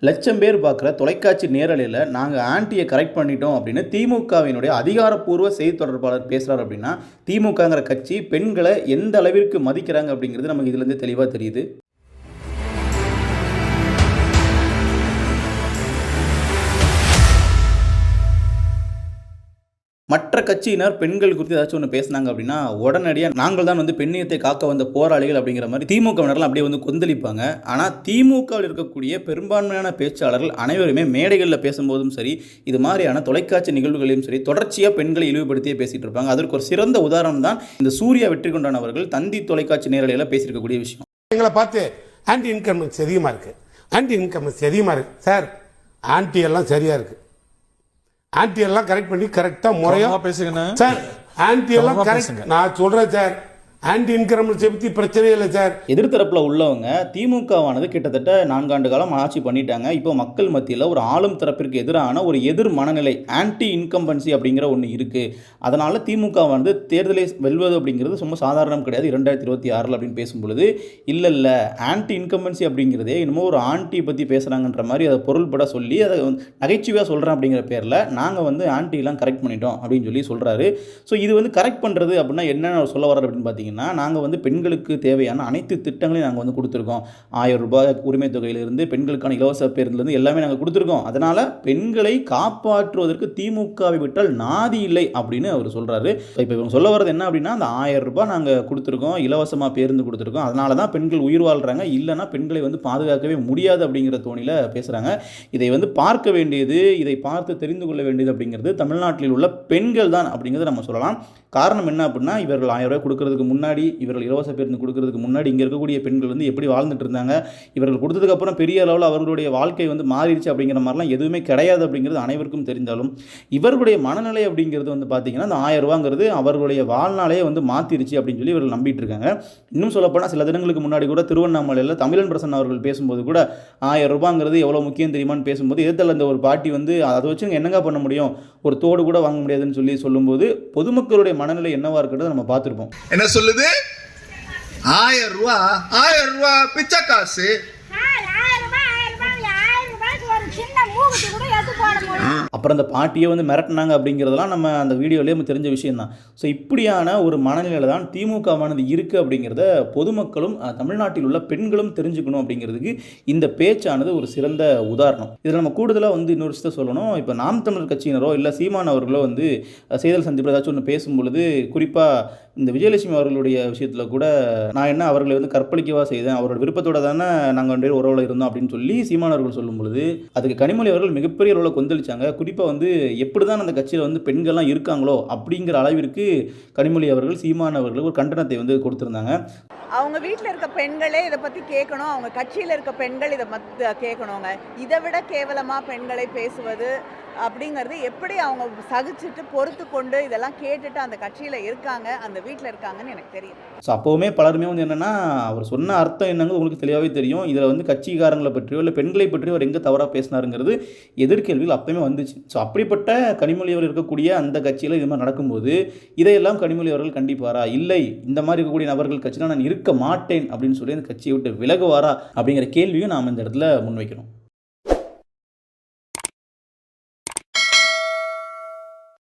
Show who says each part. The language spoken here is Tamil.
Speaker 1: லட்சம் பேர் பார்க்குற தொலைக்காட்சி நேரலையில் நாங்கள் ஆன்ட்டியை கரெக்ட் பண்ணிட்டோம் அப்படின்னு திமுகவினுடைய அதிகாரப்பூர்வ செய்தி தொடர்பாளர் பேசுகிறார் அப்படின்னா திமுகங்கிற கட்சி பெண்களை எந்த அளவிற்கு மதிக்கிறாங்க அப்படிங்கிறது நமக்கு இதுலேருந்து தெளிவாக தெரியுது. மற்ற கட்சியினர் பெண்கள் குறித்து ஏதாச்சும் ஒன்று பேசினாங்க அப்படின்னா உடனடியாக நாங்கள் தான் பெண்ணியத்தை காக்க வந்த போராளிகள் அப்படிங்கிற மாதிரி திமுகவினர்கள் அப்படியே கொந்தளிப்பாங்க. ஆனால் திமுகவில் இருக்கக்கூடிய பெரும்பான்மையான பேச்சாளர்கள் அனைவருமே மேடைகளில் பேசும்போதும் சரி, இது மாதிரியான தொலைக்காட்சி நிகழ்வுகளையும் சரி, தொடர்ச்சியாக பெண்களை இழிவுபடுத்தியே பேசிகிட்டு இருப்பாங்க. அதற்கு ஒரு சிறந்த உதாரணம் தான் இந்த சூர்யா வெற்றி கொண்டானவர்கள் தந்தி தொலைக்காட்சி நேரலையில் பேசியிருக்கக்கூடிய விஷயம்.
Speaker 2: எங்களை பார்த்து ஆன்டி இன்கம்பன்சி அதிகமாக இருக்குது, ஆன்டி இன்கம்பன்சி அதிகமாக இருக்குது சார், ஆன்டி எல்லாம் சரியாக இருக்குது, ஆன்டி எல்லாம் கரெக்ட் பண்ணி கரெக்டா முறையா பேசுங்க சார். ஆன்டி எல்லாம் கரெக்ட் நான் சொல்றேன் சார். ஆன்டி இன்கம்பன்சி பத்தி பிரச்சனையே இல்லை சார்.
Speaker 1: எதிர்த்தரப்பில் உள்ளவங்க திமுகவானது கிட்டத்தட்ட 4 ஆண்டு காலம் ஆட்சி பண்ணிட்டாங்க. இப்போ மக்கள் மத்தியில் ஒரு ஆளும் தரப்பிற்கு எதிரான ஒரு எதிர் மனநிலை ஆன்டி இன்கம்பன்சி அப்படிங்கிற ஒன்று இருக்குது. அதனால் திமுகவானது தேர்தலை வெல்வது அப்படிங்கிறது ரொம்ப சாதாரணம் கிடையாது 2026 அப்படின்னு பேசும்பொழுது, இல்லை ஆன்டி இன்கம்பன்சி அப்படிங்கிறதே இன்னமும் ஒரு ஆன்டியை பற்றி பேசுகிறாங்கன்ற மாதிரி அதை பொருள்பட சொல்லி அதை நகைச்சுவையாக சொல்கிறேன் அப்படிங்கிற பேரில் நாங்கள் ஆன்டிலாம் கரெக்ட் பண்ணிட்டோம் அப்படின்னு சொல்லி சொல்கிறாரு. ஸோ இது கரெக்ட் பண்ணுறது அப்படின்னா என்ன சொல்ல வர்றாரு அப்படின்னு பார்த்தீங்கன்னா, நாங்கள் பெண்களுக்கு தேவையான அனைத்து திட்டங்களையும் நாங்கள் கொடுத்துருக்கோம். 1000 ரூபாய் உரிமை தொகையிலிருந்து பெண்களுக்கான இலவச பேருந்துலேருந்து எல்லாமே நாங்கள் கொடுத்துருக்கோம். அதனால் பெண்களை காப்பாற்றுவதற்கு திமுகவை விட்டால் நாதி இல்லை அப்படின்னு அவர் சொல்கிறாரு. இப்போ இவங்க சொல்ல வர்றது என்ன அப்படின்னா, அந்த 1000 ரூபாய் நாங்கள் கொடுத்துருக்கோம், இலவசமாக பேருந்து கொடுத்துருக்கோம், அதனால தான் பெண்கள் உயிர் வாழ்கிறாங்க, இல்லைன்னா பெண்களை பாதுகாக்கவே முடியாது அப்படிங்கிற தோணியில் பேசுகிறாங்க. இதை பார்க்க வேண்டியது, இதை பார்த்து தெரிந்து கொள்ள வேண்டியது அப்படிங்கிறது தமிழ்நாட்டில் உள்ள பெண்கள் தான் அப்படிங்கிறத நம்ம சொல்லலாம். காரணம் என்ன அப்படின்னா, இவர்கள் 1000 ரூபாய் கொடுக்கறதுக்கு முன்னாடி, இவர்கள் இலவச பேருந்து கொடுக்கறதுக்கு முன்னாடி இங்கே இருக்கக்கூடிய பெண்கள் எப்படி வாழ்ந்துட்டு இருந்தாங்க, இவர்கள் கொடுத்ததுக்கப்புறம் பெரிய அளவில் அவர்களுடைய வாழ்க்கை மாறிடுச்சு அப்படிங்கிற மாதிரிலாம் எதுவுமே கிடையாது அப்படிங்கிறது அனைவருக்கும் தெரிந்தாலும், இவர்களுடைய மனநிலை அப்படிங்கிறது பார்த்தீங்கன்னா அந்த 1000 ரூபாங்கிறது அவர்களுடைய வாழ்நாளையே மாற்றிருச்சு அப்படின்னு சொல்லி இவர்கள் நம்பிட்டு இருக்காங்க. இன்னும் சொல்லப்போனால் சில தினங்களுக்கு முன்னாடி கூட திருவண்ணாமலையில் தமிழன் பிரசன் அவர்கள் பேசும்போது கூட 1000 ரூபாங்கிறது எவ்வளோ முக்கியம் தெரியுமான்னு பேசும்போது, எதிர்த்தல அந்த ஒரு பாட்டி அதை வச்சு என்னங்க பண்ண முடியும், ஒரு தோடு கூட வாங்க முடியாதுன்னு சொல்லும்போது பொதுமக்களுடைய மனநிலை என்னவா இருக்கிறது நம்ம பார்த்துருப்போம்.
Speaker 3: என்ன சொல்லுது? 1000 ரூபாய் பிச்சை காசு.
Speaker 1: அப்புறம் அந்த பாட்டியை மிரட்டினாங்க அப்படிங்கிறதெல்லாம் நம்ம அந்த வீடியோலேயே தெரிஞ்ச விஷயம் தான். ஸோ இப்படியான ஒரு மனநிலையில் தான் திமுகவானது இருக்குது அப்படிங்கிறத பொதுமக்களும் தமிழ்நாட்டில் உள்ள பெண்களும் தெரிஞ்சுக்கணும் அப்படிங்கிறதுக்கு இந்த பேச்சானது ஒரு சிறந்த உதாரணம். இதில் நம்ம கூடுதலாக இன்னொரு விஷயத்தை சொல்லணும். இப்போ நாம் தமிழர் கட்சியினரோ இல்லை சீமான் அவர்களோ செய்தல் சந்திப்பில் ஏதாச்சும் ஒன்று பேசும்பொழுது, குறிப்பாக இந்த விஜயலட்சுமி அவர்களுடைய விஷயத்தில் கூட நான் என்ன அவர்களை கற்பழிக்கவா செய்தேன், அவரோட விருப்பத்தோட தானே நாங்கள் 2 பேரும் உறவில் இருந்தோம் அப்படின்னு சொல்லி சீமான் அவர்கள் சொல்லும் பொழுது அதுக்கு கனிமொழி அவர்கள் மிகப்பெரிய அளவில் கொந்தளிச்சாங்க. குறிப்பாக எப்படி தான் அந்த கட்சியில் பெண்கள்லாம் இருக்காங்களோ அப்படிங்கிற அளவிற்கு கனிமொழி அவர்கள் சீமான் அவர்கள் ஒரு கண்டனத்தை கொடுத்துருந்தாங்க.
Speaker 4: அவங்க வீட்டில் இருக்க பெண்களே இதை பற்றி கேட்கணும், அவங்க கட்சியில் இருக்க பெண்கள் இதை கேட்கணுங்க. இதை விட கேவலமாக பெண்களை பேசுவது அப்படிங்கிறது எப்படி அவங்க சகிச்சுட்டு பொறுத்து கொண்டு இதெல்லாம் கேட்டுட்டு அந்த கட்சியில் இருக்காங்க, அந்த வீட்டில் இருக்காங்கன்னு எனக்கு தெரியும்.
Speaker 1: ஸோ அப்போவுமே பலருமே என்னென்னா, அவர் சொன்ன அர்த்தம் என்னங்க உங்களுக்கு தெளிவாகவே தெரியும். இதில் கட்சிக்காரங்களை பற்றியோ இல்லை பெண்களை பற்றியோ அவர் எங்கே தவறாக பேசினாருங்கிறது எதிர்கேள்விகள் அப்போவுமே வந்துச்சு. ஸோ அப்படிப்பட்ட கனிமொழி அவர் இருக்கக்கூடிய அந்த கட்சியில் இது மாதிரி நடக்கும்போது இதையெல்லாம் கனிமொழி அவர்கள் கண்டிப்பாரா, இல்லை இந்த மாதிரி இருக்கக்கூடிய நபர்கள் கட்சியில் நான் இருக்க மாட்டேன் அப்படின்னு சொல்லி அந்த கட்சியை விட்டு விலகுவாரா அப்படிங்கிற கேள்வியும் நாம் இந்த இடத்துல முன்வைக்கணும்.